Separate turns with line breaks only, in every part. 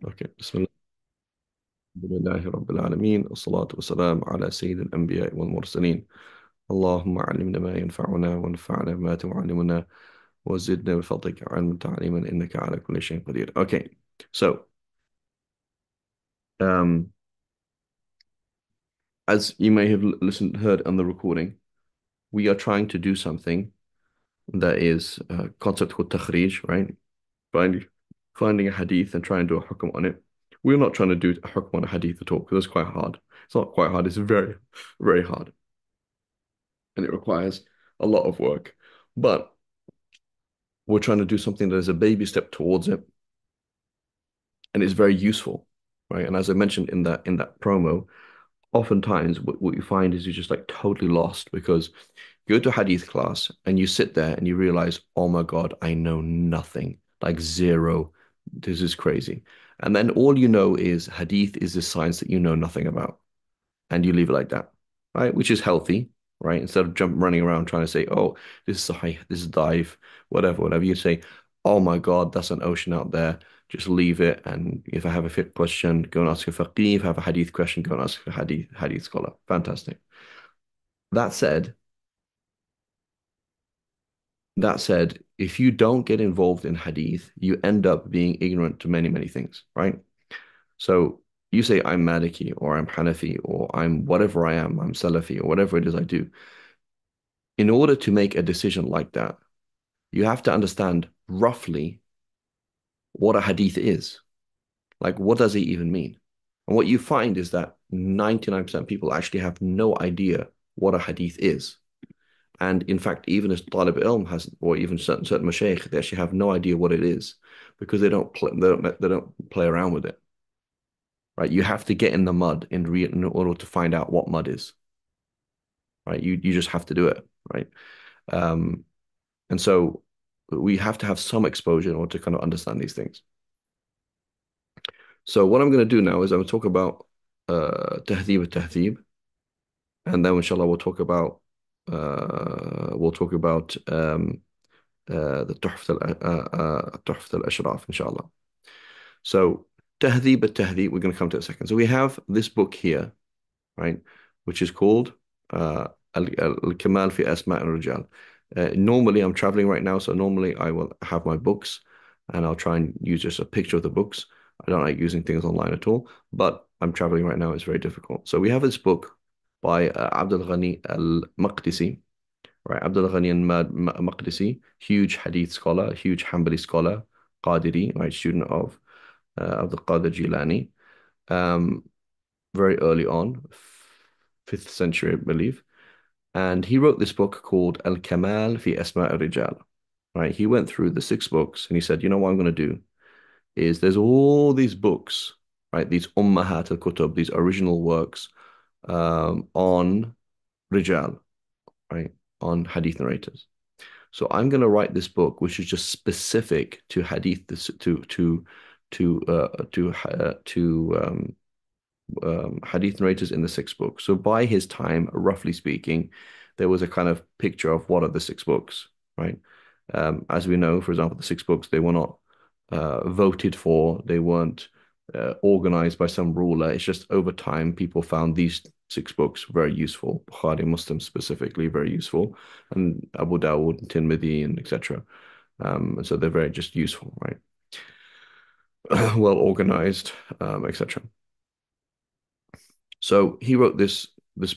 Okay. بسم الله. الحمد لله رب العالمين والصلاة والسلام على سيد الأنبياء والمرسلين. اللهم علمنا ما ينفعنا وانفعنا بما تعلمنا وزدنا بفضلك علما تعليما إنك على كل شيء قدير. Okay. So, um, as you may have heard on the recording, we are trying to do something that is a concept called تخريج, right? Finding, finding a hadith and trying to do a hukm on it. We're not trying to do a hukm on a hadith at all because it's quite hard. It's not quite hard. It's very, very hard. And it requires a lot of work. But we're trying to do something that is a baby step towards it, and it's very useful, right? And as I mentioned in that promo, oftentimes what you find is you're just like totally lost because you go to a hadith class and you sit there and you realize, oh my God, I know nothing, like zero. This is crazy. And then all you know is hadith is this science that you know nothing about, and you leave it like that, right? Which is healthy, right? Instead of running around trying to say, oh, this is sahih, this is dive, whatever, you say, oh my God, that's an ocean out there. Just leave it. And if I have a fiqh question, go and ask a faqih. If I have a hadith question, go and ask a hadith scholar. Fantastic. That said, that said, if you don't get involved in hadith, you end up being ignorant to many, many things, right? So you say I'm Maliki or I'm Hanafi or I'm whatever I am, I'm Salafi or whatever it is I do. In order to make a decision like that, you have to understand roughly what a hadith is. Like, what does it even mean? And what you find is that 99% of people actually have no idea what a hadith is. And in fact, even as Talib Ilm has, or even certain mashaykh, they actually have no idea what it is because they don't play around with it, right? You have to get in the mud in order to find out what mud is, right? You just have to do it, right? Um, And so we have to have some exposure in order to kind of understand these things. So what I'm going to do now is I'm going to talk about تهذيب التهذيب, and then inshallah the تحفة الأشراف inshallah. So تهذيب التهذيب, we're going to come to it in a second. So we have this book here, right, which is called الكمال في أسماء الرجال. Normally, I'm traveling right now, so normally I will have my books and I'll try and use just a picture of the books. I don't like using things online at all, but I'm traveling right now. It's very difficult. So we have this book by Abdul Ghani al-Maqdisi, right? Abdul Ghani al-Maqdisi, huge hadith scholar, huge Hanbali scholar, Qadiri, right? Student of Abdul Qadir Jilani. Um, very early on, 5th century, I believe. And he wrote this book called Al-Kamal fi Asma' al-Rijal. Right? He went through the 6 books and he said, you know what I'm going to do is there's all these books, right? These Ummahat al-Kutub, these original works on Rijal, right? On hadith narrators. So I'm going to write this book, which is just specific to hadith, to hadith narrators in the 6 books. So by his time, roughly speaking, there was a kind of picture of what are the 6 books, right? As we know, for example, the 6 books, they were not voted for, they weren't organized by some ruler. It's just over time, people found these 6 books very useful. Bukhari, Muslim specifically, very useful, and Abu Dawud, and Tirmidhi, and etc. And so they're very just useful, right? Well organized, etc. So he wrote this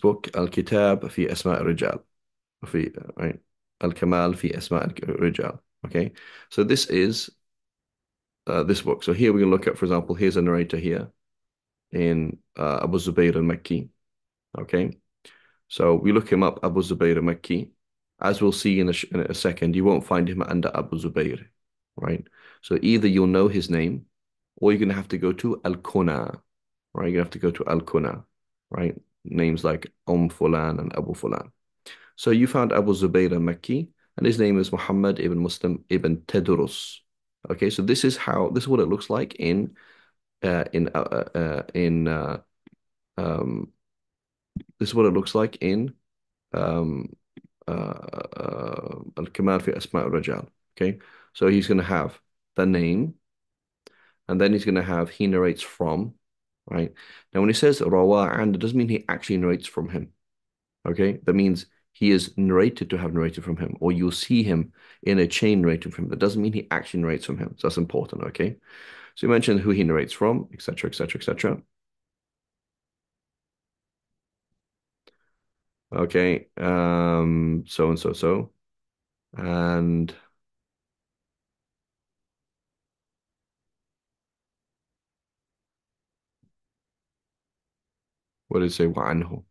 book, Al-Kitab fi Asma' al-Rijal, right? Al-Kamal fi Asma' al-Rijal. Okay, so this is this book. So here we can look at, for example, here's a narrator here in Abu Zubayr al-Makki. Okay, so we look him up, Abu Zubayr al-Makki. As we'll see in a second, you won't find him under Abu Zubayr, right? So either you'll know his name, or you're going to have to go to Al-Kuna, right? You're going to have to go to Al-Kuna, right? Names like Fulan and Abu Fulan. So you found Abu Zubayr al-Makki, and his name is Muhammad ibn Muslim ibn Tadrus. Okay, so this is what it looks like in uh, in uh, uh, in uh, um, this is what it looks like in um, Al-Kamal fi Asma' al-Rajal. Okay, so he's going to have the name, and then he's going to have he narrates from, right? Now, when he says rawa and, it doesn't mean he actually narrates from him. Okay, that means he is narrated to have narrated from him, or you'll see him in a chain narrating from him. That doesn't mean he actually narrates from him. So that's important. Okay, so you mentioned who he narrates from, etc., etc., etc. Okay, so and so, so, and what did it say? وعنه.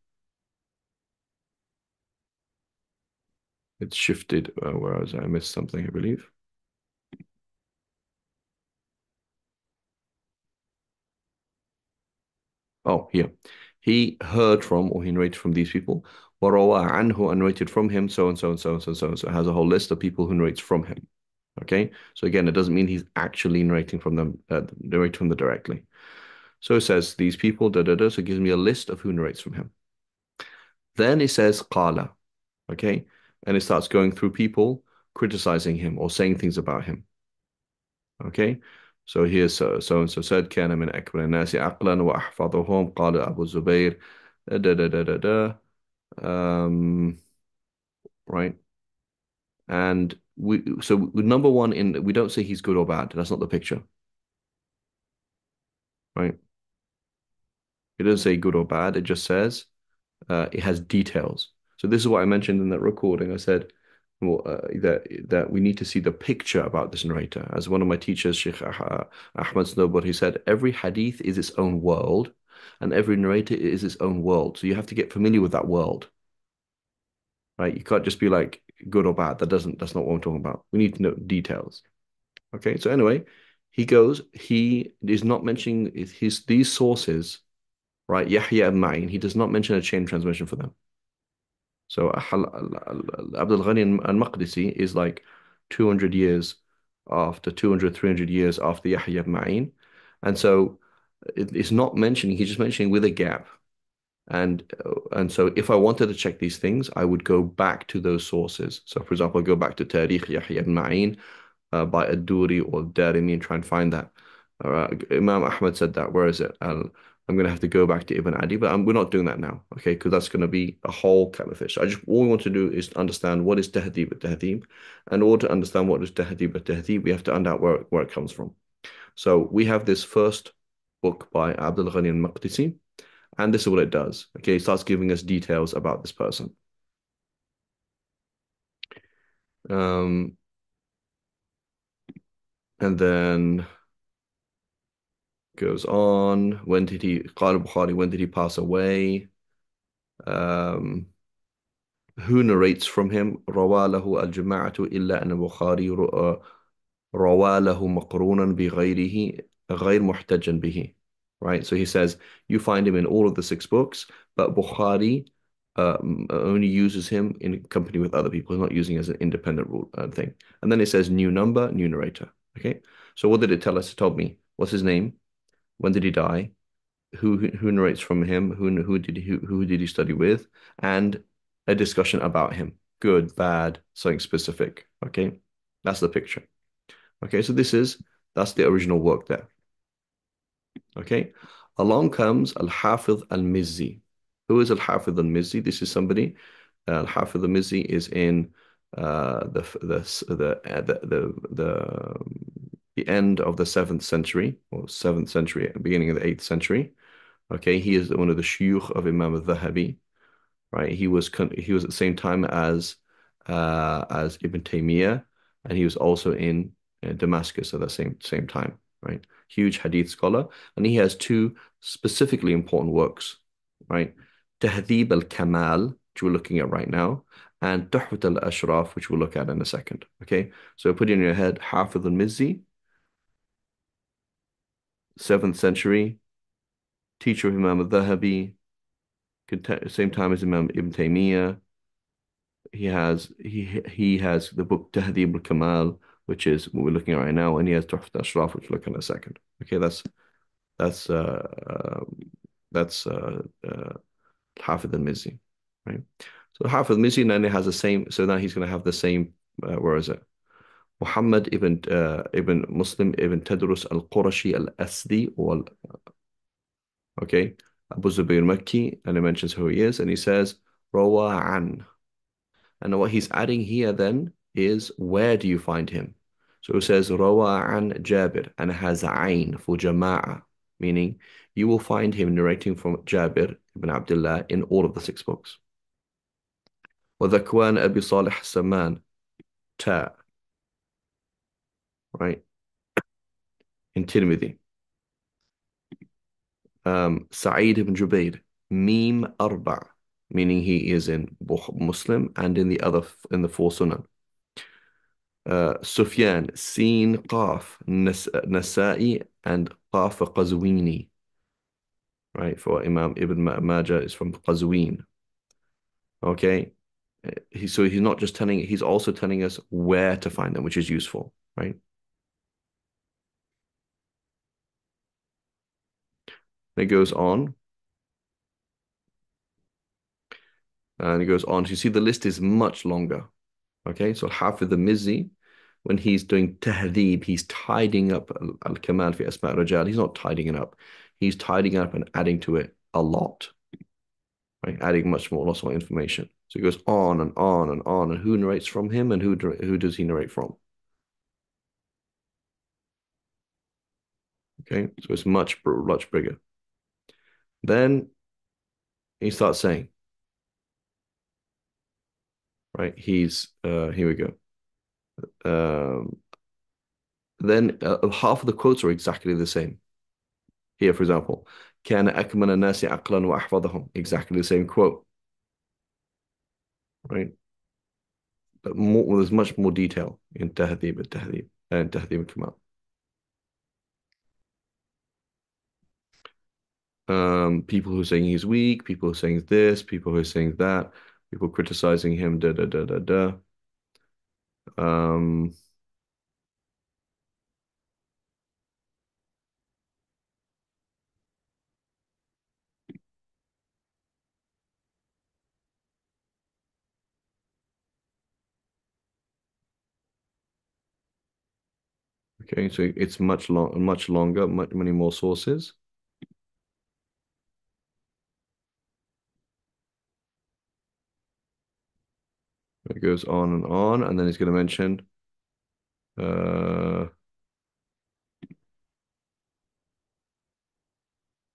It's shifted. Where was I? I missed something, I believe. Oh, here. He heard from, or he narrated from these people. وروى عنه, and narrated from him, so and so and so and so and so. So it has a whole list of people who narrates from him. Okay. So again, it doesn't mean he's actually narrating from them, narrating from them directly. So it says these people, da da da. So it gives me a list of who narrates from him. Then it says qala. Okay. And it starts going through people criticizing him or saying things about him. Okay. So here's so and so said كان من أكبر الناس عقلا وأحفظهم قال أبو الزبير da da da da da da. Right. And number one, in we don't say he's good or bad. That's not the picture, right? It doesn't say good or bad. It just says it has details. So this is what I mentioned in that recording. I said, well, that we need to see the picture about this narrator. As one of my teachers, Sheikh Ahmad Snowboard, he said, every hadith is its own world, and every narrator is its own world. So you have to get familiar with that world, right? You can't just be like good or bad. That's not what I'm talking about. We need to know details. Okay, so anyway, he is not mentioning these sources, right? Yahya and Ma'in, he does not mention a chain transmission for them. So Abdul Ghani al-Maqdisi is like 200 years after 200, 300 years after Yahya ibn Ma'in. And so it's not mentioning, he's just mentioning with a gap. And so if I wanted to check these things, I would go back to those sources. So for example, go back to Tarikh Yahya ibn Ma'in by Ad-Duri or Darimi and try and find that. Imam Ahmad said that. Where is it? I'm going to have to go back to Ibn Adi, but we're not doing that now, okay? Because that's going to be a whole kind of fish. So all we want to do is understand what is Tahdhib al-Tahdhib. And in order to understand what is Tahdhib al-Tahdhib, we have to understand where it comes from. So we have this first book by Abdul Ghani al-Maqdisi, and this is what it does. Okay, it starts giving us details about this person. Um, and then goes on. قال Bukhari, when did he pass away? Um, who narrates from him? روى له الجماعة إلا أن البخاري روى له مقرونا بغيره غير محتجا به. Right? So he says, you find him in all of the six books, but Bukhari only uses him in company with other people. He's not using it as an independent rule thing. And then it says new number, new narrator. Okay. So what did it tell us? It told me, what's his name? When did he die? Who narrates from him? Who did he study with? And a discussion about him. Good, bad, something specific. Okay. That's the picture. Okay, so that's the original work there. Okay. Along comes Al-Hafidh Al-Mizzi. Who is Al-Hafidh Al-Mizzi? This is somebody. Al-Hafidh Al-Mizzi is in the end of the 7th century, or 7th century, beginning of the 8th century. Okay, he is one of the shuyukh of Imam al-Dhahabi, right? He was at the same time as Ibn Taymiyyah, and he was also in Damascus at the same time, right? Huge hadith scholar, and he has two specifically important works, right? Tahdhib al-Kamal, which we're looking at right now, and Tuhfat al-Ashraf, which we'll look at in a second. Okay, so put it in your head, Hafidh al-Mizzi, 7th century, teacher of Imam al-Dhahabi, same time as Imam Ibn Taymiyyah. He has the book Tهذيب al-Kamal, which is what we're looking at right now, and he has Tuhfat al-Ashraf, which we'll look at in a second. Okay, that's Hafidh al-Mizzi, right? So Hafidh al-Mizzi, and then it has the same. So now he's going to have the same. Where is it? Muhammad ibn Muslim ibn Tadrus al-Qurashi al-Asdi, or okay, Abu Zubayr Makki, and he mentions who he is, and he says Rawa an. And what he's adding here then is where do you find him? So it says Rawa an Jabir, and it has Ain for Jama'a, meaning you will find him narrating from Jabir ibn Abdullah in all of the six books. وذكوان أبي صالح السمان تا, right, in Tirmidhi. Sa'id ibn Jubair, Mim Arba, meaning he is in Muslim and in in the four Sunan. Sufyan, Sin Qaf, Nasa'i, and Qaf Qazwini, right? For Imam Ibn Majah is from Qazwin. Okay. So he's not just telling, he's also telling us where to find them, which is useful, right? It goes on, and it goes on. So you see the list is much longer. Okay, so Hafiz al-Mizzi, when he's doing Tahdhib, he's tidying up al-Kamal fi Asma' al-Rajal. He's not tidying it up. He's tidying up and adding to it a lot, right? Adding much more, lots more information. So it goes on and on and on. And who narrates from him and who does he narrate from? Okay, so it's much bigger. Then he starts saying, right? Here we go. Um, then half of the quotes are exactly the same. Here, for example, كان أكمل الناس عقلا وأحفظهم. Exactly the same quote, right? But there's much more detail in التهذيب and تهذيب الكمال. People who are saying he's weak, people who are saying this, people who are saying that, people criticizing him, da da da da da. Um, okay, so it's much longer, many more sources. It goes on, and then he's going to mention uh,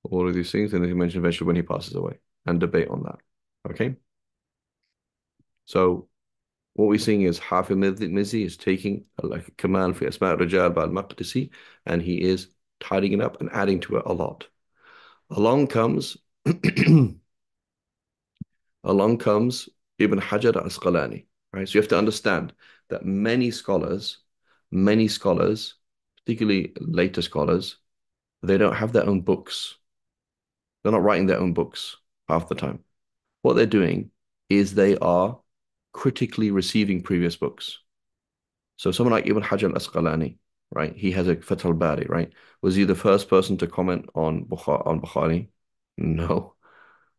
all of these things, and then he mentioned eventually when he passes away, and debate on that. Okay, so what we're seeing is Hafiz Mizzi is taking like Kamal fi Asma' al-Rajal by al-Maqdisi, and he is tidying it up and adding to it a lot. Along comes along comes Ibn Hajar al-Asqalani, right? So you have to understand that many scholars, particularly later scholars, they don't have their own books. They're not writing their own books half the time. What they're doing is they are critically receiving previous books. So someone like Ibn Hajar al-Asqalani, right? He has a Fath al-Bari, right? Was he the first person to comment on Bukhari? No.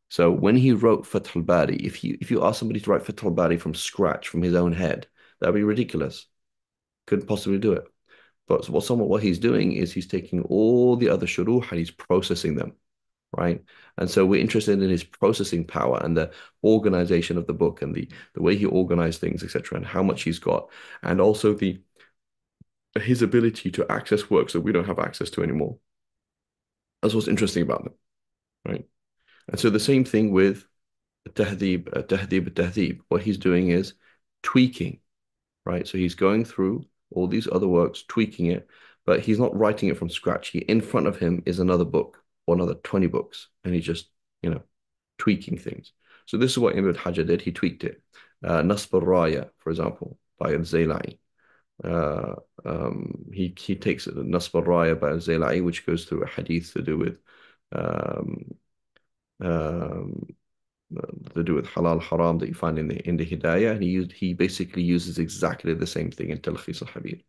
So when he wrote Fath al-Bari, if you ask somebody to write Fath al-Bari from scratch, from his own head, that'd be ridiculous. Couldn't possibly do it. But what he's doing is he's taking all the other shuruh and he's processing them, right? And so we're interested in his processing power and the organization of the book and the way he organized things, etc., and how much he's got, and also the his ability to access works that we don't have access to anymore. That's what's interesting about them, right? And so the same thing with Tahdhib. What he's doing is tweaking, right? So he's going through all these other works, tweaking it, but he's not writing it from scratch. In front of him is another book or another 20 books, and he's just, tweaking things. So this is what Ibn Hajar did. He tweaked it. Nasb al-Raya, for example, by al-Zaylai. Uh, he takes it, Nasb al-Raya by al-Zaylai, which goes through a hadith um, um, to do with halal haram that you find in the Hidayah, and he basically uses exactly the same thing in Talkhis al-Habir,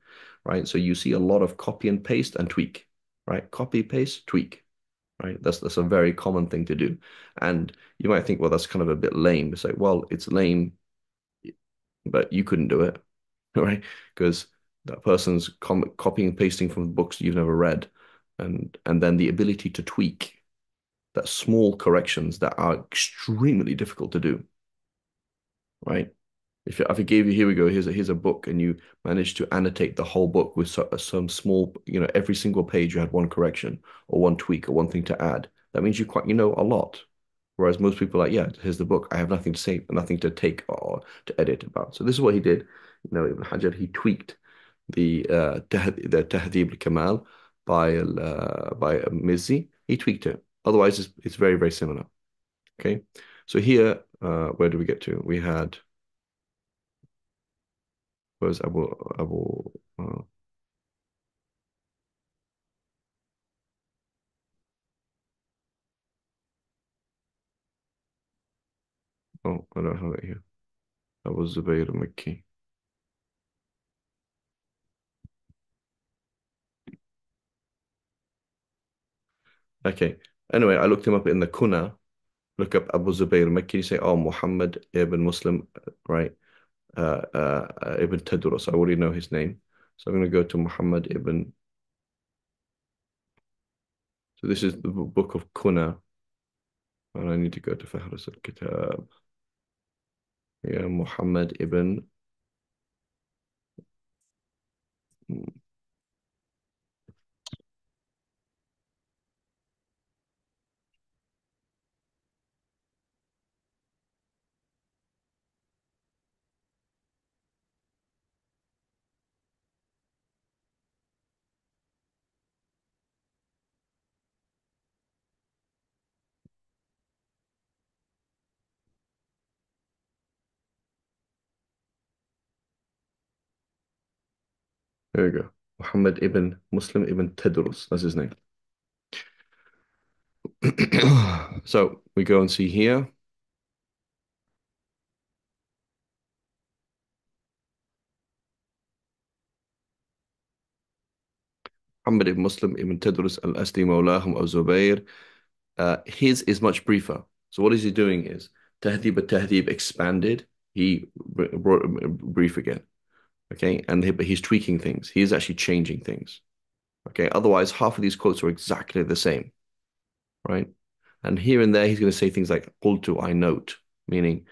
right? So you see a lot of copy and paste and tweak, right? Copy, paste, tweak, right? That's a very common thing to do, and you might think, well, that's kind of a bit lame. It's like, well, it's lame, but you couldn't do it, right? Because that person's copying and pasting from books you've never read, and then the ability to tweak that small corrections that are extremely difficult to do, right? If I gave you, here we go, here's a book, and you managed to annotate the whole book with some small, every single page you had one correction or one tweak or one thing to add. That means you know a lot. Whereas most people are like, yeah, here's the book. I have nothing to say, nothing to take or to edit about. So this is what he did. Ibn Hajar, he tweaked the Tahdhib al-Kamal by Mizzi. He tweaked it. Otherwise, it's very, very similar. Okay. So here, where do we get to? We had was Abu uh, oh, I don't have it here. Abu Zubayr al-Makki. Okay. Anyway, I looked him up in the Kuna. Look up Abu Zubayr al-Makki. You say, oh, Muhammad ibn Muslim, right? Ibn Tadrus. I already know his name. So I'm going to go to Muhammad ibn. So this is the book of Kuna. And I need to go to Fahras al-Kitab. Yeah, Muhammad ibn. There we go. Muhammad ibn Muslim ibn Tadrus. That's his name. So we go and see here. Muhammad ibn Muslim ibn Tadrus al-Asdi Mawlahum al-Zubayr. His is much briefer. So what is he doing is Tahdhib al-Tahdhib expanded. He brought it brief again. Okay. But he's tweaking things. He is actually changing things. Okay. Otherwise, half of these quotes are exactly the same. Right. And here and there, he's going to say things like qultu, I note, meaning,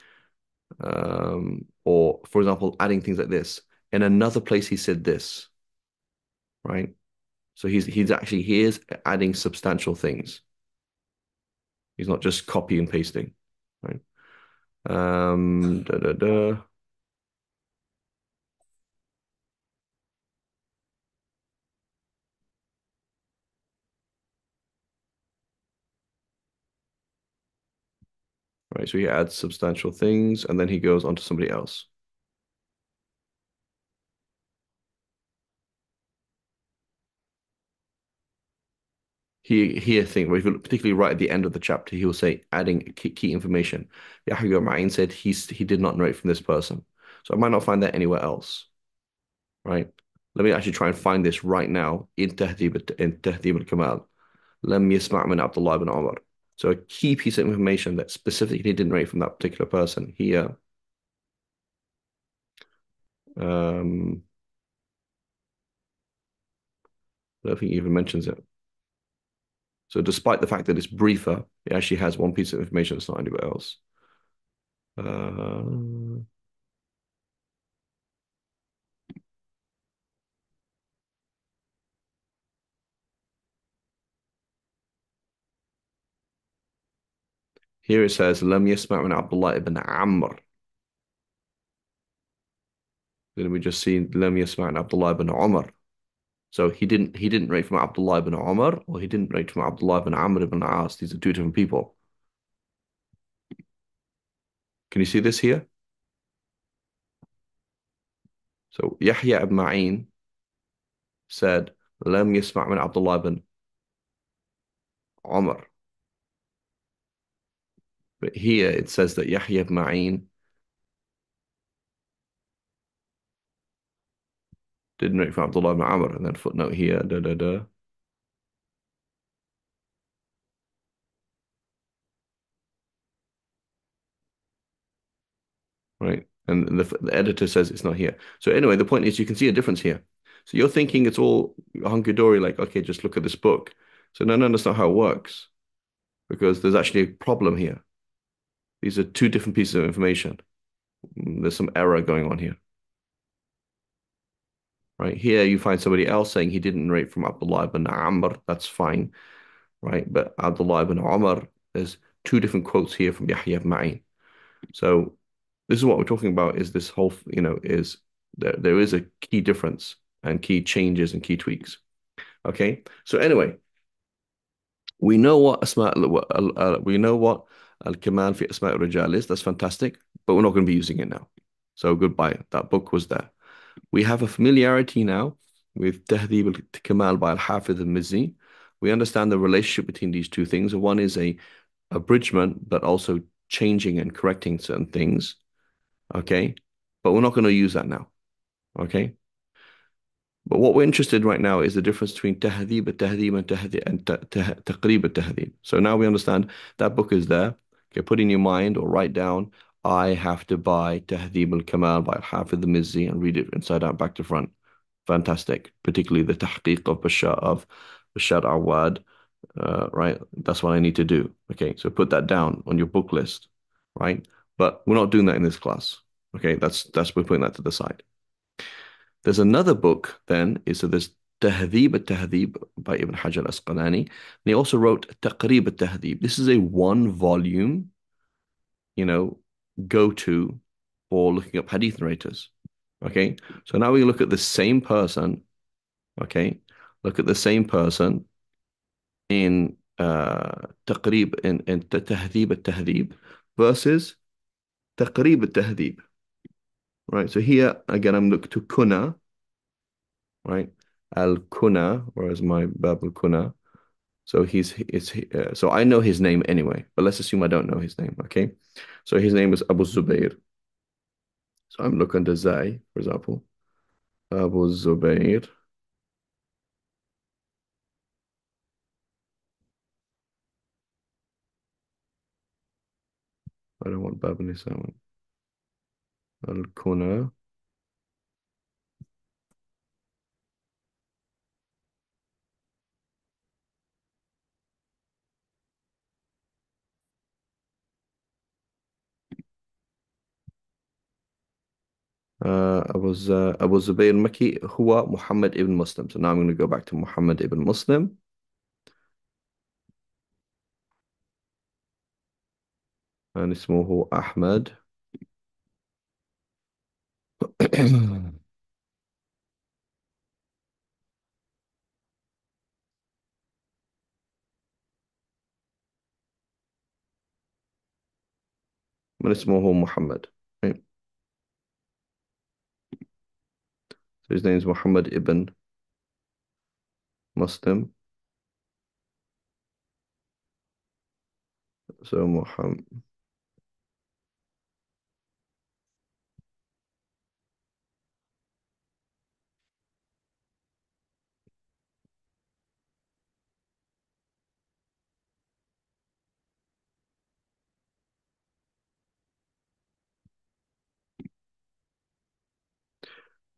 or for example, adding things like this. In another place, he said this. Right. So he is adding substantial things. He's not just copy and pasting. Right. Da, da, da. Right, so he adds substantial things and then he goes on to somebody else. I think, if you look particularly right at the end of the chapter, he will say adding key information. Yahya Ma'in said he did not narrate from this person. So I might not find that anywhere else. Right? Let me actually try and find this right now in Tahdhib al-Kamal. لم يسمع من عبد الله بن عمر. So a key piece of information that specifically didn't narrate from that particular person here. Um, I don't think he even mentions it. So despite the fact that it's briefer, it actually has one piece of information that's not anywhere else. Uh, Here it says لم يسمع من عبد الله ibn Amr. Then we just see لم يسمع من عبد الله ibn Umar. So he didn't rate from Abdullah ibn Umar, or he didn't rate from Abdullah ibn Amr ibn As. These are two different people. Can you see this here? So Yahya ibn Ma'in said لم يسمع من Abdullah ibn Umar. But here it says that Yahya ibn Ma'in didn't rate from Abdullah ibn Amr. And then footnote here, da da da. Right. And the editor says it's not here. So anyway, the point is you can see a difference here. So you're thinking it's all hunky-dory, like, okay, just look at this book. So no, no, that's not how it works because there's actually a problem here. These are two different pieces of information. There's some error going on here, right? Here you find somebody else saying he didn't narrate from Abdullah ibn Amr. That's fine, right? But Abdullah ibn Umar, there's two different quotes here from Yahya ibn Ma'in. So this is what we're talking about is this whole, is there is a key difference and key changes and key tweaks. Okay. So anyway, we know what we know what al-Kamal fi Asma' al-Rijal is. That's fantastic, but we're not going to be using it now. So goodbye. That book was there. We have a familiarity now with Tahdhib al-Kamal by al-Hafiz al-Mizzi. We understand the relationship between these two things. One is a abridgment, but also changing and correcting certain things. Okay. But we're not going to use that now. Okay. But what we're interested in right now is the difference between Tahdhib al-Tahdhib and Taqrib al-Tahdhib. So now we understand that book is there. Okay, put in your mind or write down, I have to buy Tahdhib al-Kamal by Hafiz al-Mizzi and read it inside out, back to front. Fantastic. Particularly the Tahqiq of Bashar Awad. Right? That's what I need to do. Okay, so put that down on your book list, right? But we're not doing that in this class. Okay, that's we're putting that to the side. There's another book then, is so there's Tهذيب التهذيب by Ibn Hajar al-Asqalani. And he also wrote تقريب التهذيب. This is a one volume, you know, go-to for looking up hadith narrators. Okay, so now we look at the same person. Okay, look at the same person in تقريب in تهذيب التهذيب versus تقريب التهذيب. Right, so here again I'm looking to Kuna, right? Al-Kuna, whereas my Bab al-Kuna. So so I know his name anyway, but let's assume I don't know his name, okay? So his name is Abu Zubair. So I'm looking to Zay, for example. Abu Zubair. I don't want Bab al-Nisa. Al-Kuna. Abu Zubair al-Maki هو Muhammad ibn Muslim. So now I'm going to go back to Muhammad ibn Muslim. And اسمه أحمد. من اسمه محمد. Right? So his name is Muhammad ibn Muslim. So Muhammad.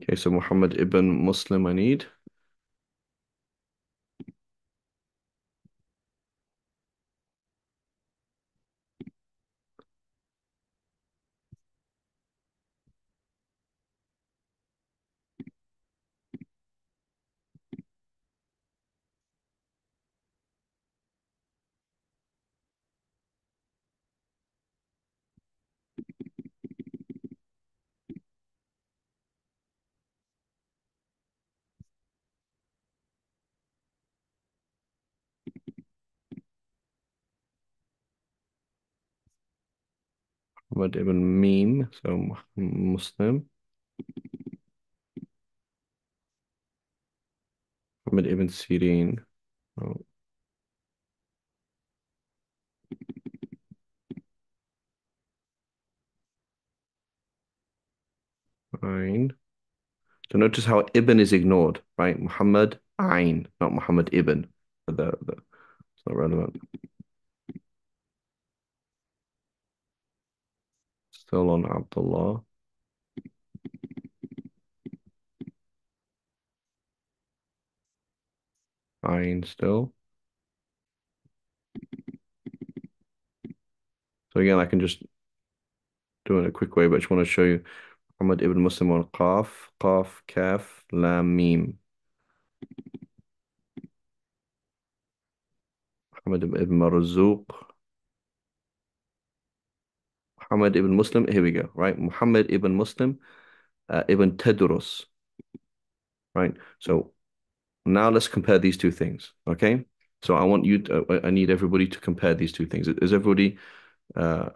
Okay, so Muhammad ibn Muslim I need. Muhammad ibn Mim, so Muslim. Muhammad ibn Sirin. Oh, fine. So notice how Ibn is ignored, right? Muhammad Ain, not Muhammad Ibn. It's not relevant. Still on Abdullah. Ayn still. So again, I can just do it in a quick way, but I just want to show you Muhammad ibn Muslim on Qaf, Qaf, Kaf, Lam, Mim. Muhammad ibn Marzuq, Muhammad ibn Muslim. Here we go, right? Muhammad ibn Muslim, ibn Tadrus, right? So now let's compare these two things, okay? So I want you to, I need everybody to compare these two things. Is everybody, uh,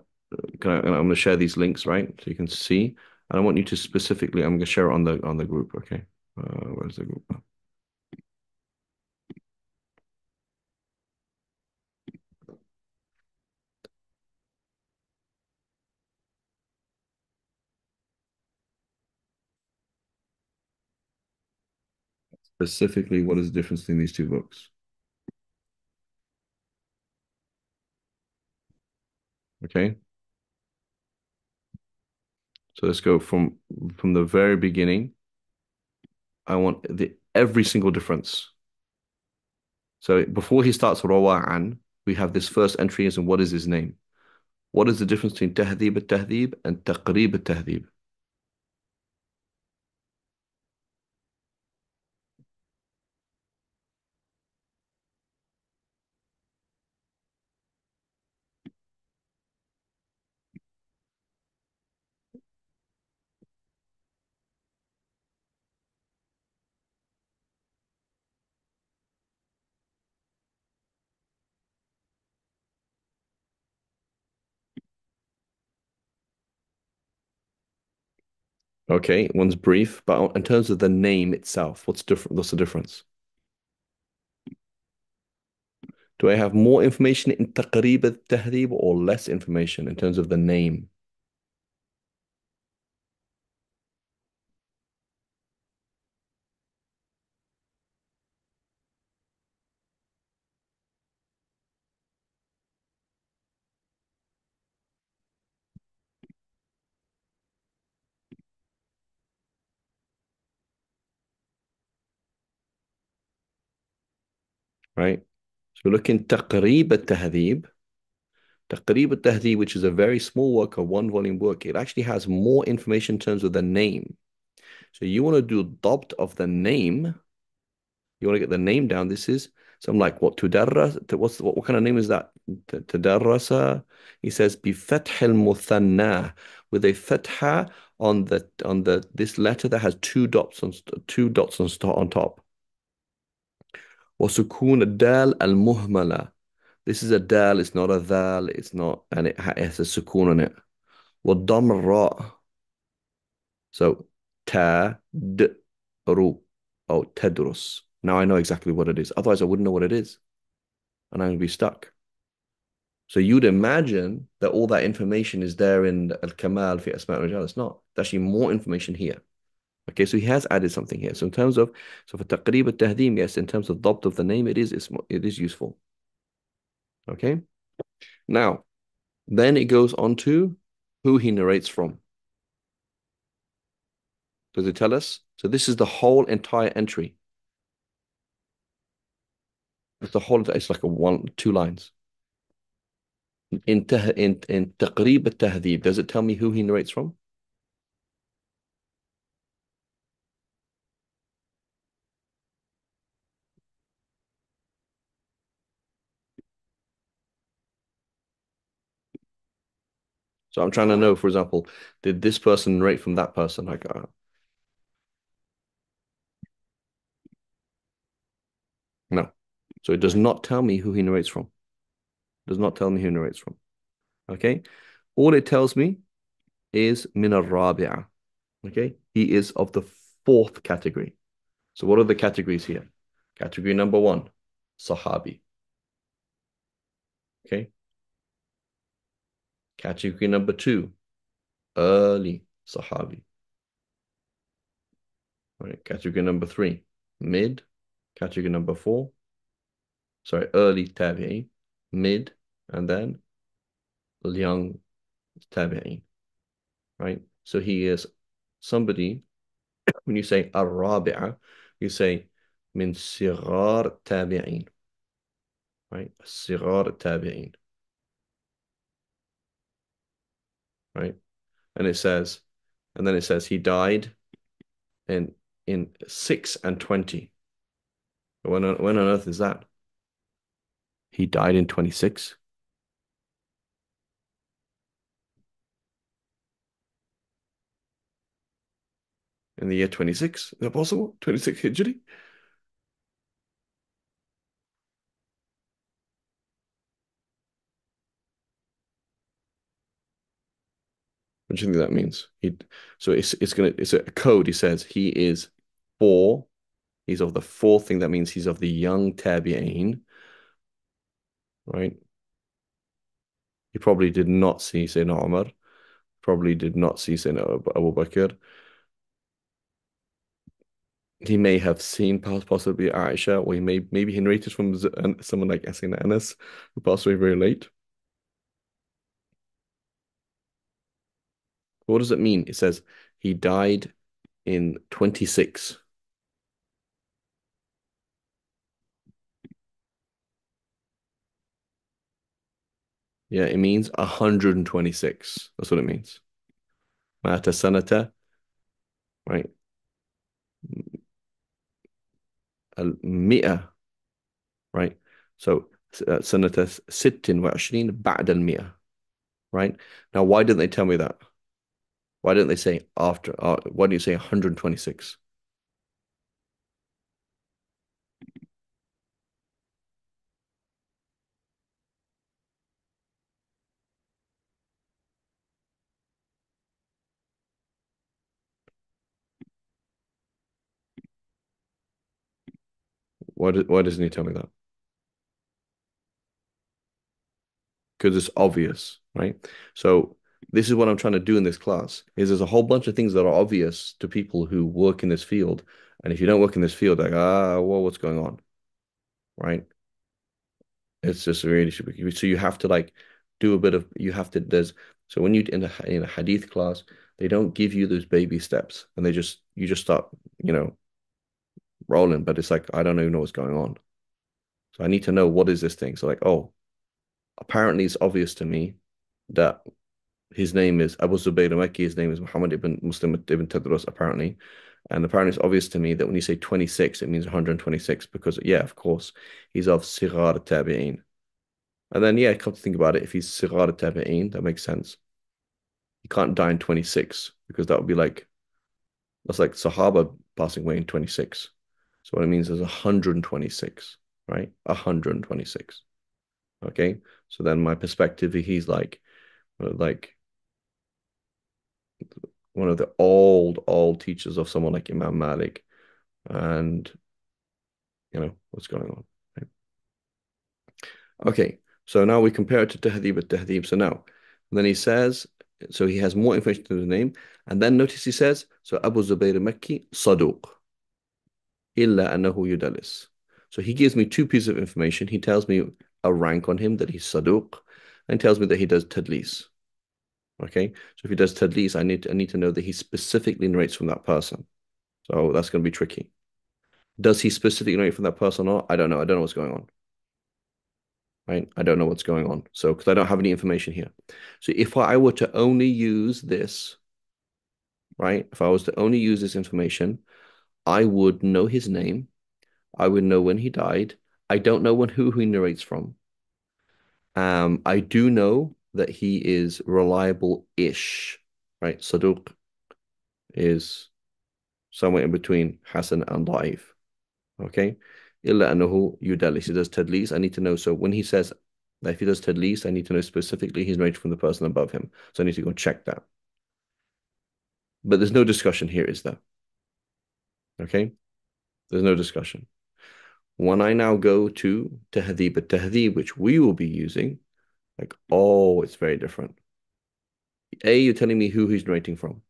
I'm going to share these links, right? So you can see. And I want you to specifically, I'm going to share it on the group, okay? Where's the group? Specifically, what is the difference between these two books? Okay, so let's go from the very beginning. I want the every single difference. So before he starts rawa'an, we have this first entry as in what is his name? What is the difference between Tahdhib al-Tahdhib and Taqrib al-Tahdhib? Okay, one's brief, but in terms of the name itself, what's different? What's the difference? Do I have more information in Taqrib al-Tahdhib or less information in terms of the name? Right? So look in Taqrib al-Tahdhib. Taqrib al-Tahdhib, which is a very small work, a one volume book, it actually has more information in terms of the name. So you want to do dabt of the name. You want to get the name down. This is so I'm like, what tudarras? What kind of name is that? Tudarrasa. He says بفتح المثنى with a fatha on the this letter that has two dots on top. وسكون الدال المهملة. This is a dal. It's not a dhal. It's not, and it has a sukun on it. والضم الراء. So ta d ru. Oh, tedrus. Now I know exactly what it is. Otherwise, I wouldn't know what it is, and I'm going to be stuck. So you'd imagine that all that information is there in Al-Kamal fi Asma' al-Rijal. It's not. There's actually more information here. Okay, so he has added something here. So in terms of, so for Taqrib al-Tahdhib, yes, in terms of dabt of the name, it is useful. Okay. Now, then it goes on to who he narrates from. Does it tell us? So this is the whole entire entry. It's the whole. It's like a one, two lines. In Taqrib al-Tahdhib, does it tell me who he narrates from? So I'm trying to know, for example, did this person narrate from that person? Like, no. So it does not tell me who he narrates from. It does not tell me who he narrates from. Okay. All it tells me is min al-rabi'ah. Okay. He is of the fourth category. So what are the categories here? Category number one, Sahabi. Okay. Category number two, early Sahabi. Right. Category number three, mid. Category number four, sorry, early Tabi'i, mid, and then young Tabi'i. Right. So he is somebody, when you say Arabi'a, you say من صغار التابعين. Right? صغار التابعين. Right? And it says, and then it says he died in 6 and 20. When on earth is that? He died in 26 in the year 26. Is that possible? 26 Hijri? What do you think that means? So it's a code. He says he is four. He's of the fourth thing. That means he's of the young tabi'een, right? He probably did not see Sayyidina Umar. Probably did not see Sayyidina Abu Bakr. He may have seen possibly Aisha, or maybe he narrated from someone like Sayyidina Anas, who passed away very late. What does it mean? It says he died in 26. Yeah, it means 126. That's what it means. Mata sanata, right? Al-mi'a, right? So sanata sittin wa ashrin ba'da al-mi'a, right? Now, why didn't they tell me that? Why didn't they say after? Why do you say 126? Why doesn't he tell me that? Because it's obvious, right? So this is what I'm trying to do in this class, is there's a whole bunch of things that are obvious to people who work in this field. And if you don't work in this field, like, well, what's going on? Right? It's just really should be. So you have to like do a bit of you have to there's so when you in a hadith class, they don't give you those baby steps and you just start, you know, rolling, but it's like I don't even know what's going on. So I need to know what is this thing. So like, oh, apparently it's obvious to me that his name is Abu Zubayr al-Makki, his name is Muhammad ibn Muslim ibn Tadrus, apparently. And apparently it's obvious to me that when you say 26, it means 126 because, yeah, of course, he's of Sighar Tabi'een. And then, yeah, come to think about it, if he's Sighar Tabi'een, that makes sense. He can't die in 26 because that would be like, that's like Sahaba passing away in 26. So what it means is 126, right? 126. Okay. So then my perspective, he's like one of the old teachers of someone like Imam Malik, and what's going on. Right? Okay, so now we compare it to Tahdhib al-Tahdhib. So now, and then he says, so he has more information to the name, and then notice he says, so Abu Zubayr al-Makki, Saduq, illa annahu yudalis. So he gives me two pieces of information. He tells me a rank on him that he's Saduq, and tells me that he does Tadlis. Okay, so if he does Tadlis, I need to know that he specifically narrates from that person. So that's going to be tricky. Does he specifically narrate from that person or not? I don't know. I don't know what's going on. Right? I don't know what's going on. So, because I don't have any information here. So if I were to only use this, right? If I was to only use this information, I would know his name. I would know when he died. I don't know who he narrates from. I do know that he is reliable-ish, right? Saduq is somewhere in between Hassan and Da'if. Okay. إلا أنه يدلس. He does tadlis. I need to know. So when he says that if he does tadlis, I need to know specifically he's narrated from the person above him. So I need to go check that. But there's no discussion here, is there? Okay. There's no discussion. When I now go to Tahdhib al-Tahdhib, which we will be using, like, oh, it's very different. A, you're telling me who he's narrating from,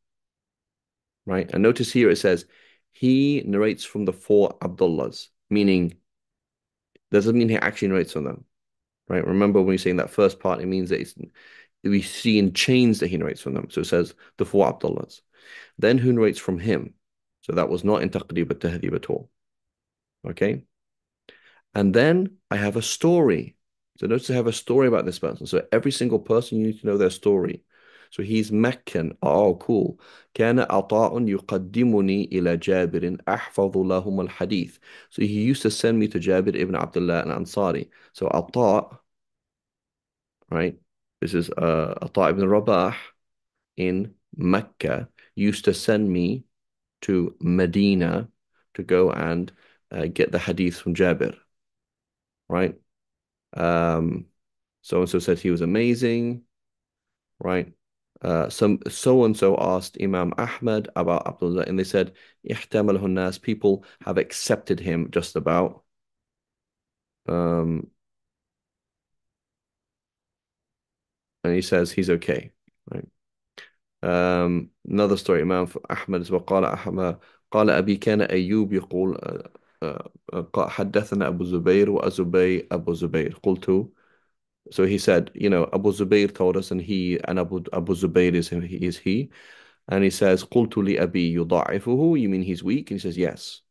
right? And notice here it says he narrates from the four Abdullahs, meaning doesn't mean he actually narrates from them. Right? Remember when we say in that first part, it means that we see in chains that he narrates from them. So it says the four Abdullahs. Then who narrates from him? So that was not in Taqrib al-Tahdhib at all. Okay. And then I have a story. So notice I have a story about this person. So every single person, you need to know their story. So he's Meccan. Oh, cool. كان عطاء يقدمني إلى جابر أحفظ لهم الحديث. So he used to send me to Jabir ibn Abdullah al-Ansari. So Ata, right? This is Ata ibn Rabah in Mecca used to send me to Medina to go and get the hadith from Jabir, right? Um, so and so said he was amazing, right? Some so and so asked Imam Ahmad about Abdullah, and they said, "Ihtamalahu nas." People have accepted him just about. Um, and he says he's okay, right? Another story, Imam Ahmad is وقال أحمد قال أبي كان أيوب يقول حدثنا أبو زبير وأزبي أبو زبير قلت. So he said, Abu Zubayr told us, and Abu Zubayr is him, he is he. And he says, قلت لأبي يضعفه, you mean he's weak? And he says, yes.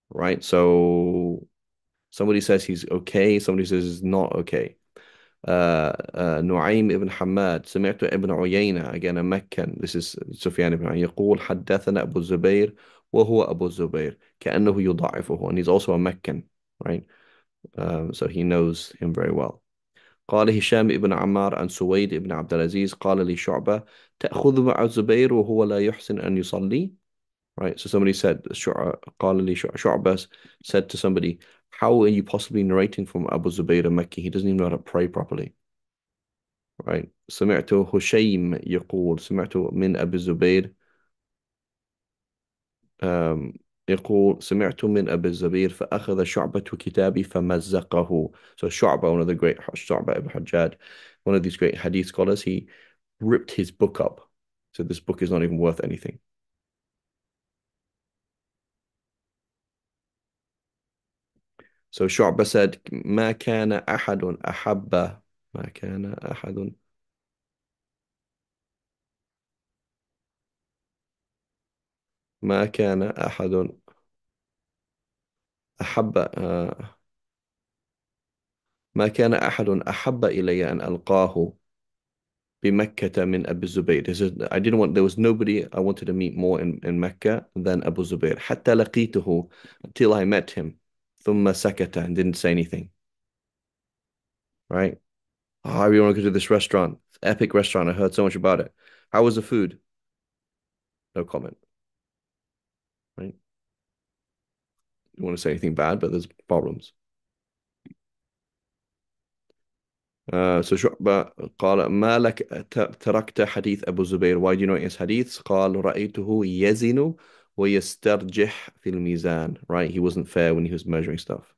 Right? So somebody says he's okay, somebody says he's not okay. نعيم ibn حماد سمعت ابن عيينة again a Meccan, this is سفيان ibn عيينة يقول حدثنا أبو الزبير وهو أبو الزبير كأنه يضعفه, and he's also a Meccan, right? So he knows him very well. قال هشام ابن عمار عن سويد ابن عبد العزيز قال لي شعبة تأخذ مع الزبير وهو لا يحسن أن يصلي. Right, so somebody said, قال لي شعبة said to somebody, how are you possibly narrating from Abu Zubayr al-Makki? He doesn't even know how to pray properly. Right, سمعت هشيم يقول سمعت من أبي الزبير um, يقول سمعت من أبي الزبير فأخذ شعبة كتابي فمزقه. So Shu'bah, one of the great Shu'bah ibn Hajjaj, one of these great hadith scholars, he ripped his book up. So this book is not even worth anything. So Shu'bah said, ما كان أحد أحب ما كان أحد ما كان أحد أحب ما كان أحد أحب إلي أن ألقاه بمكة من أبي الزبير. He said, I didn't want, there was nobody I wanted to meet more in Mecca than Abu Zubair. حتى لقيته, until I met him. ثم سكت, and didn't say anything. Right? Oh, I really want to go to this restaurant. It's an epic restaurant. I heard so much about it. How was the food? No comment. Right? You want to say anything bad, but there's problems. So شعبة قال ما لك تركت حديث أبو الزبير. Why do you know his hadiths? قال رأيته يزن ويسترجح في الميزان. Right? He wasn't fair when he was measuring stuff.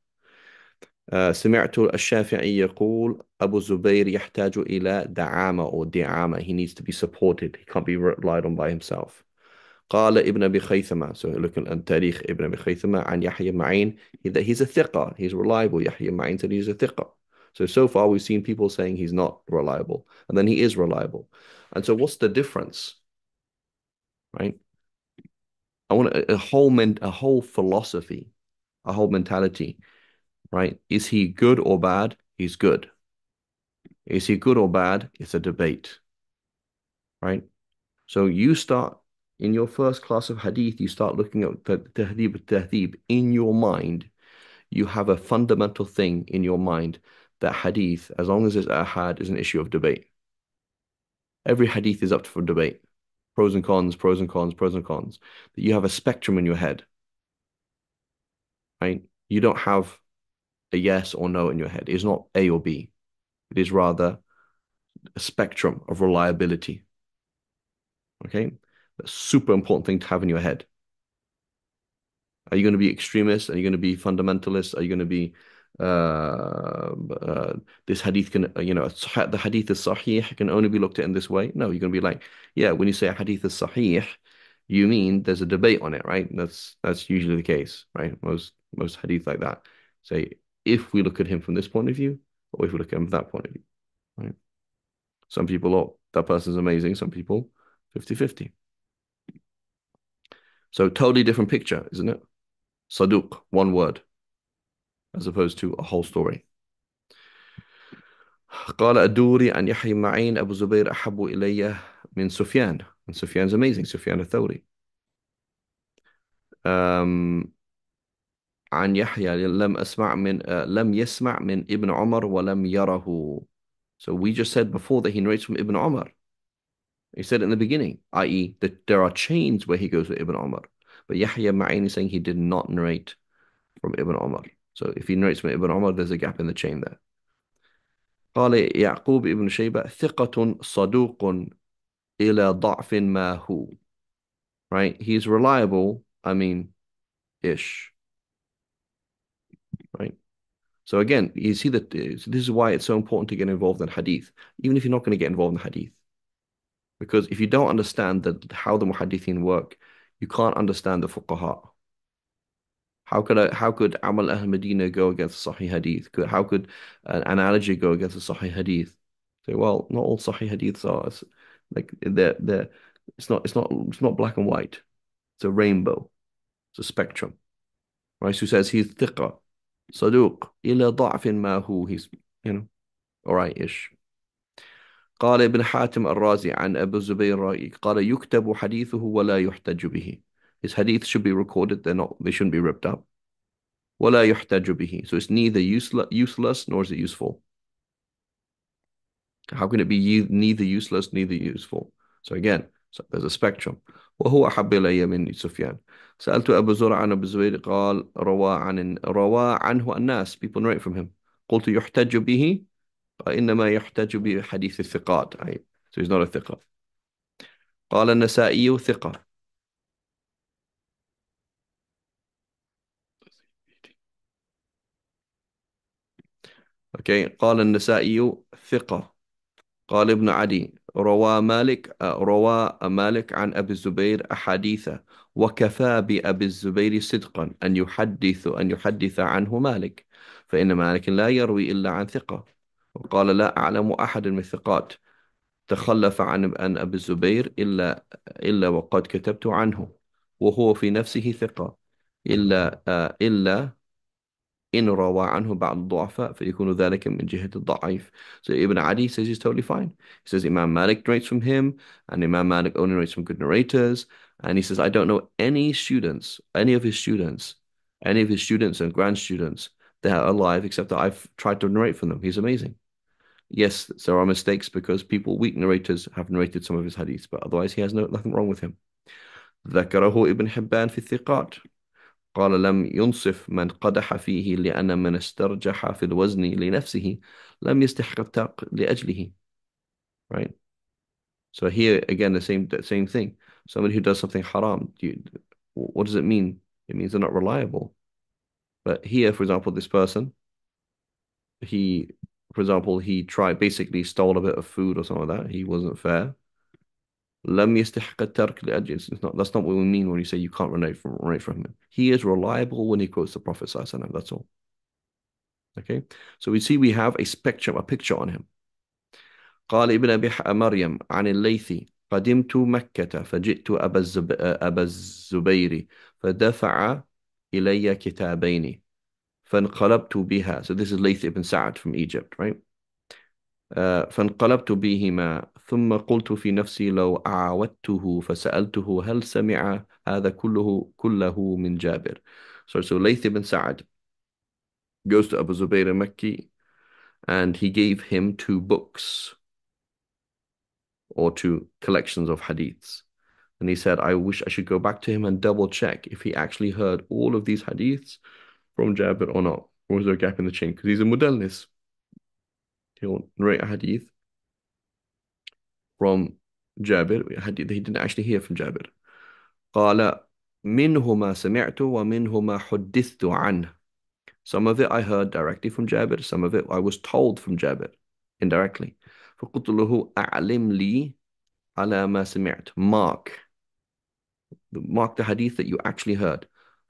سمعت الشافعي يقول أبو الزبير يحتاج إلى دعامة or دعامة. He needs to be supported. He can't be relied on by himself. قال ابن أبي خيثمة. So look at تاريخ ابن أبي خيثمة عن يحيى معين. He's a ثقة. He's reliable. يحيى معين said he's a ثقة. So far we've seen people saying he's not reliable, and then he is reliable. And so what's the difference, right? I want a whole philosophy, a whole mentality, right? Is he good or bad? He's good. Is he good or bad? It's a debate, right? So you start in your first class of hadith, you start looking at the Tahdhib in your mind. You have a fundamental thing in your mind that hadith, as long as it's ahad, is an issue of debate. Every hadith is up for debate. Pros and cons, pros and cons, pros and cons. But you have a spectrum in your head, right? You don't have a yes or no in your head. It's not A or B. It is rather a spectrum of reliability. Okay? That's a super important thing to have in your head. Are you going to be extremist? Are you going to be fundamentalist? Are you going to be this hadith can, the hadith is sahih can only be looked at in this way? No, you're going to be like, yeah, when you say a hadith is sahih, you mean there's a debate on it, right? That's usually the case, right? Most hadith like that say if we look at him from this point of view, or if we look at him from that point of view, right? Some people, oh, that person's amazing. Some people, 50-50. So totally different picture, isn't it? Saduq, one word. as opposed to a whole story. قال الدوري عن يحيى معين أبو زبير أحب إلي من سفيان. And Sufyan's amazing, Sufyan al-Thawri. Um, عن يحيى لم يسمع من ابن عمر ولم يره. So we just said before that he narrates from Ibn Umar. He said it in the beginning, i.e. that there are chains where he goes with Ibn Umar. But Yahya Ma'in is saying he did not narrate from Ibn Umar. So if he narrates from Ibn Umar, there's a gap in the chain there. قال يعقوب ابن شيبة ثقة صدوق إلى ضعف ما هو. Right? He's reliable, I mean, ish. Right? So again, you see that this is why it's so important to get involved in hadith, even if you're not going to get involved in hadith. Because if you don't understand how the muhaddithin work, you can't understand the fuqaha. How could Amal Ahl Medina go against Sahih Hadith? How could an analogy go against a Sahih Hadith? Say, well, not all Sahih Hadiths are like they're it's not black and white. It's a rainbow. It's a spectrum. Right? So he says he's thiqa, صدوق إلى ضعف ما هو. He's all right-ish. قال ابن حاتم الرازي عن أبو الزبير قال يكتب حديثه ولا يحتج به. His hadith should be recorded. They shouldn't be ripped up. ولا يحتج به. So it's neither useless nor is it useful. How can it be neither useless, neither useful? So again, there's a spectrum. وهو أحب إلي من سفيان. سألت أبو زرع عن أبو الزبير قال روى عنه الناس. People narrate from him. قلت يحتج به. إنما يحتج بحديث الثقات. So he's not a ثقة. قال النسائي ثقة. Okay. قال النسائي ثقة. قال ابن عدي روى مالك عن أبي الزبير أحاديث وكفى بأبي الزبير صدقا أن يحدث عنه مالك، فإن مالك لا يروي إلا عن ثقة. وقال لا أعلم أحد من الثقات تخلف عن أبي الزبير إلا وقد كتبت عنه، وهو في نفسه ثقة، إلا إن روى عنه بعض الضعفاء فيكون ذلك من جهة الضعيف. So Ibn Adi says he's totally fine. He says Imam Malik narrates from him, and Imam Malik only narrates from good narrators. And he says, I don't know any of his students and grand students that are alive except that I've tried to narrate from them. He's amazing. Yes, there are mistakes because weak narrators have narrated some of his hadiths, but otherwise he has nothing wrong with him. ذكره ابن حبان في الثقات. قال لم ينصف من قدح فيه لأن من استرجح في الوزن لنفسه لم يستحق الترك لأجله. Right? So here again the same thing. Somebody who does something haram, what does it mean? It means they're not reliable. But here, for example, this person, he tried basically stole a bit of food or something like that. He wasn't fair. لم يستحق الترك لأجله. That's not what we mean when you say you can't relate from him. He is reliable when he quotes the Prophet sallallahu alaihi wasallam. That's all. Okay, so we see we have a spectrum, a picture on him. قال ابن أبي مريم عن الليثي قدمت مكة فجئت أبا الزبير فدفع إلي كتابين فانقلبت بها. So this is Layth ibn Sa'ad from Egypt, right? فانقلبت بهما ثم قلت في نفسي لو أعاودته فسألته هل سمع هذا كله من جابر. So Layth ibn Sa'ad goes to Abu Zubayr al-Makki and he gave him 2 books or 2 collections of hadiths. And he said, I wish I should go back to him and double check if he actually heard all of these hadiths from Jabir or not. Or was there a gap in the chain? Because he's a mudallis. He'll narrate a hadith from Jabir, a hadith that he didn't actually hear from Jabir. قال منه ما سمعت ومنه ما حدثت عنه. Some of it I heard directly from Jabir, some of it I was told from Jabir indirectly. فقلت له أعلم لي على ما سمعت. Mark the hadith that you actually heard.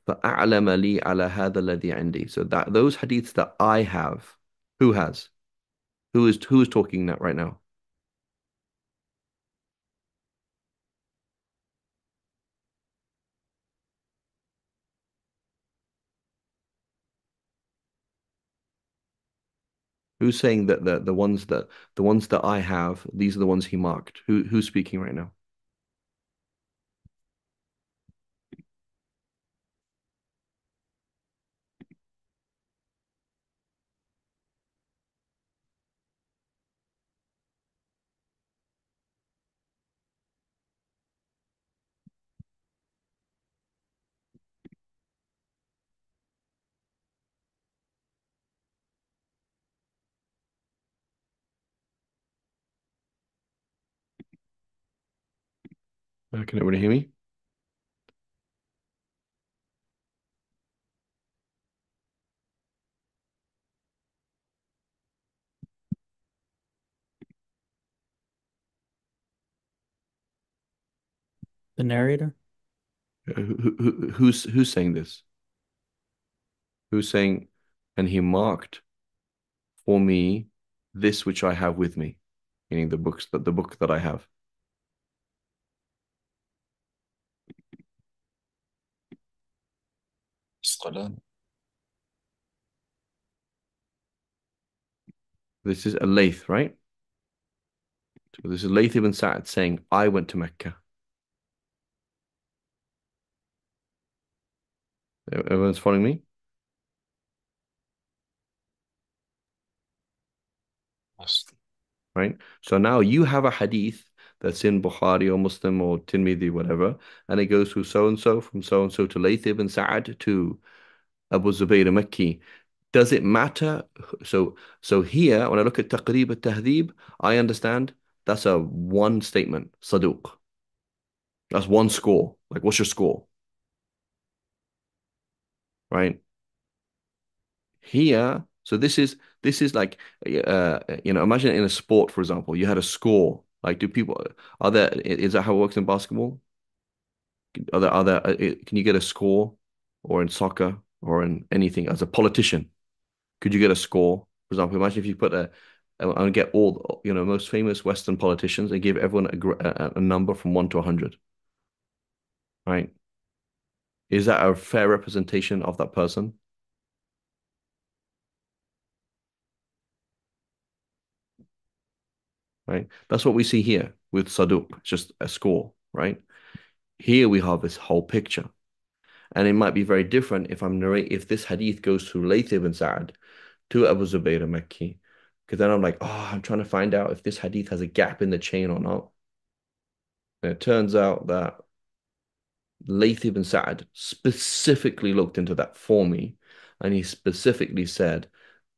فأعلم لي على هذا الذي عندي. So that those hadiths that I have, who has? Who is talking that right now? Who's saying that the ones that I have, these are the ones he marked? Who's speaking right now? Can everybody hear me?
The narrator?
Who's saying this? Who's saying, and he marked for me this which I have with me, meaning the book that I have.
الصلاة.
This is a Layth, right? So this is Layth ibn Sa'ad saying, I went to Mecca. Everyone's following me?
Yes.
Right? So now you have a hadith that's in Bukhari or Muslim or Tirmidhi, whatever, and it goes through so and so, from so and so to Layth ibn Sa'ad to Abu Zubayr Makki. Does it matter? So here, when I look at Taqrib al-Tahdhib, I understand that's a one statement, Saduq. That's one score. Like, what's your score? Right? Here, so this is like imagine in a sport, for example, you had a score. Like, do people are there? Is that how it works in basketball? Can you get a score, or in soccer, or in anything as a politician? Could you get a score? For example, imagine if you put and get all most famous Western politicians and give everyone a number from 1 to 100, right? Is that a fair representation of that person? Right? That's what we see here with Saduq, just a score, right? Here we have this whole picture. And it might be very different if if this hadith goes through Layth ibn Sa'ad to Abu Zubayr al-Makki. Because then I'm like, oh, I'm trying to find out if this hadith has a gap in the chain or not. And it turns out that Layth ibn Sa'ad specifically looked into that for me, and he specifically said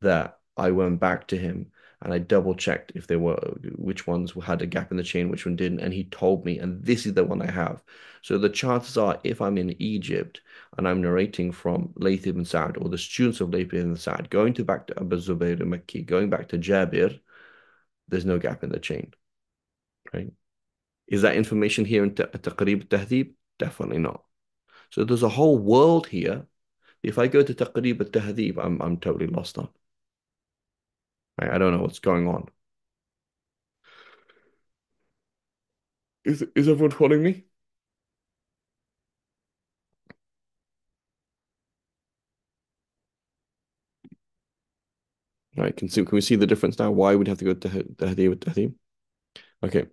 that I went back to him and I double checked if there were which ones had a gap in the chain, which one didn't, and he told me, and this is the one I have. So the chances are, if I'm in Egypt and I'm narrating from Layth ibn Sa'ad or the students of Layth ibn Sa'ad, going to back to Abu Zubayr al-Makki, going back to Jabir, there's no gap in the chain, right? Is that information here in Taqrib al-Tahdhib? Definitely not. So there's a whole world here. If I go to Taqrib al-Tahdhib, I'm totally lost on. Right? I don't know what's going on. Is everyone following me? Right, can we see the difference now? Why would have to go to Tahdhib al-Tahdhib? Okay.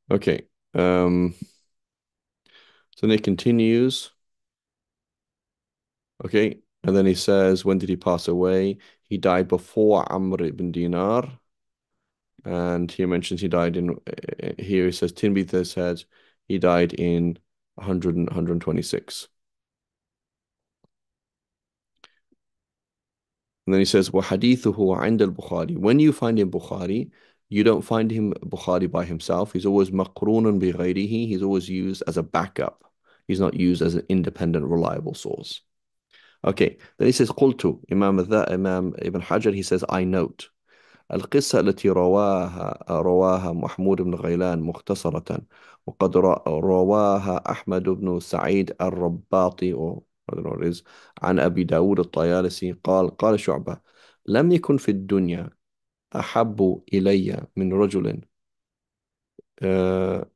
Okay. So then it continues. Okay. And then he says, when did he pass away? He died before Amr ibn Dinar. And he mentions he died in here he says Tinbitha says he died in 100 126. And then he says, وَحَدِيثُهُ عِنْدَ الْبُخَارِ. When you find him Bukhari, you don't find him Bukhari by himself. He's always مَقْرُونٌ بِغَيْرِهِ. He's always used as a backup. He's not used as an independent, reliable source. Okay. Then he says, قُلْتُ Imam Ibn Hajar, he says, I note. القصة التي رواها محمود بن غيلان مختصرة وقد رواها أحمد بن سعيد الرباطي or I don't know what it is عن أبي داود الطيالسي قال شعبة لم يكن في الدنيا أحب إلي من رجل آه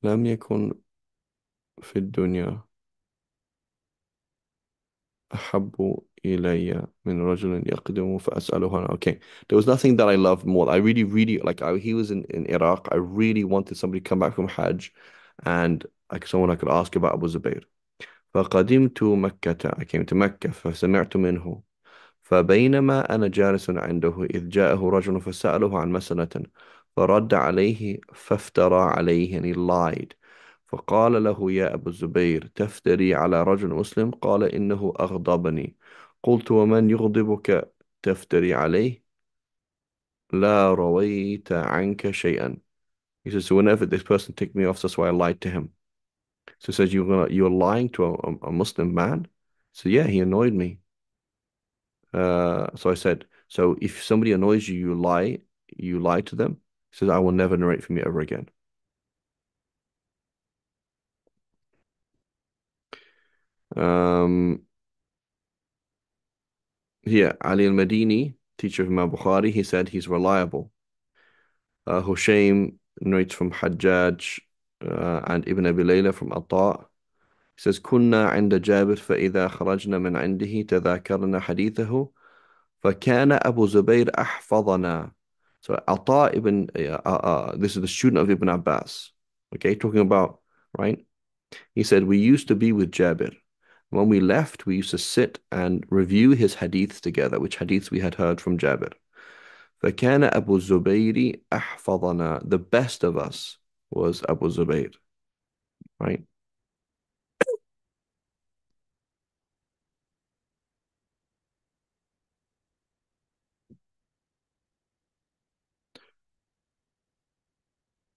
لم يكن في الدنيا أحب إلي من رجل يقدم فأسأله أنا. Okay, there was nothing that I loved more. I really, really like. He was in Iraq. I really wanted somebody to come back from Hajj, and like someone I could ask about Abu Zubayr. فقدمت مكة. I came to Mecca فسمعت منه. فبينما أنا جالس عنده إذ جاءه رجل فسأله عن مسألة فرد عليه فافترى عليه يعني lied. فقال له يا أبا الزبير تفتري على رجل مسلم؟ قال إنه أغضبني. قلت ومن يغضبك تفتري عليه؟ لا رويت عنك شيئا. He says, so whenever this person ticked me off, that's why I lied to him. So he says, you're lying to a Muslim man? So yeah, he annoyed me. So I said, so if somebody annoys you, you lie to them. He says, I will never narrate from you ever again. Um, Here, Ali al-Madini, teacher of Imam Bukhari, he said he's reliable. Hushaym narrates from Hajjaj and Ibn Abi Layla from Atta. He says, كنا عند جابر فإذا خرجنا من عنده تذاكرنا حديثه فكان أبو زبير أحفظنا. So Atta ibn, this is the student of Ibn Abbas. Okay, talking about, right? He said, we used to be with Jabir. When we left, we used to sit and review his hadiths together, which hadiths we had heard from Jabir. فكان أبو الزبير أحفظنا. The best of us was Abu Zubayr, right?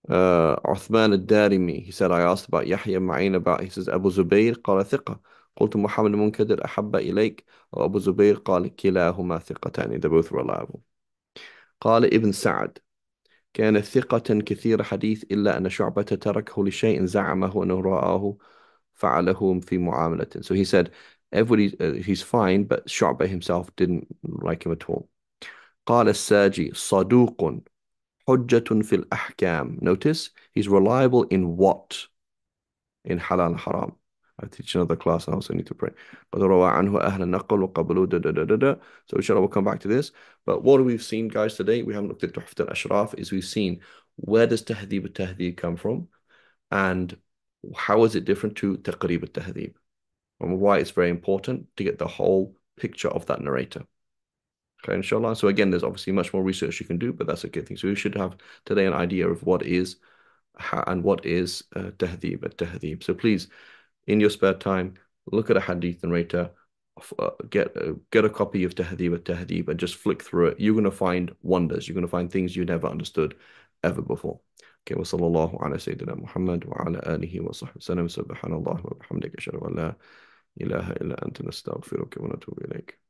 Uthman al-Darimi, he said, I asked about Yahya Ma'in about, he says, Abu Zubayr قال ثقة. قلت محمد المنكدر أحب إليك أو أبو زبير قال كلاهما ثقتان. They're both reliable. قال ابن سعد كان ثقة كثير حديث إلا أن شعبة تركه لشيء زعمه أنه رآه فعله في معاملة. So he said, everybody, he's fine, but Shu'bah himself didn't like him at all. قال الساجي صدوق حجة في الأحكام. Notice, he's reliable in what? In halal and haram. I teach another class and I also need to pray. قد روى عنه أهل النقل وقبلوا da da da da da. So inshallah we'll come back to this. But what we've seen, guys, today, we haven't looked at Tuhfat al-Ashraf, is we've seen where does Tahdhib al-Tahdhib come from and how is it different to Taqrib al-Tahdhib and why it's very important to get the whole picture of that narrator. Okay, inshallah. So again, there's obviously much more research you can do, but that's a good thing. So we should have today an idea of what is and what is Tahdhib al-Tahdhib. So please, in your spare time, look at a hadith narrator, get a copy of Tehذيب التهذيب and just flick through it. You're going to find wonders. You're going to find things you never understood ever before. Okay, وصلى الله على سيدنا محمد وعلى آله وصحبه وسلم. سبحان الله وبحمدك أشهد أن لا إله إلا أنت نستغفرك ونتوب إليك.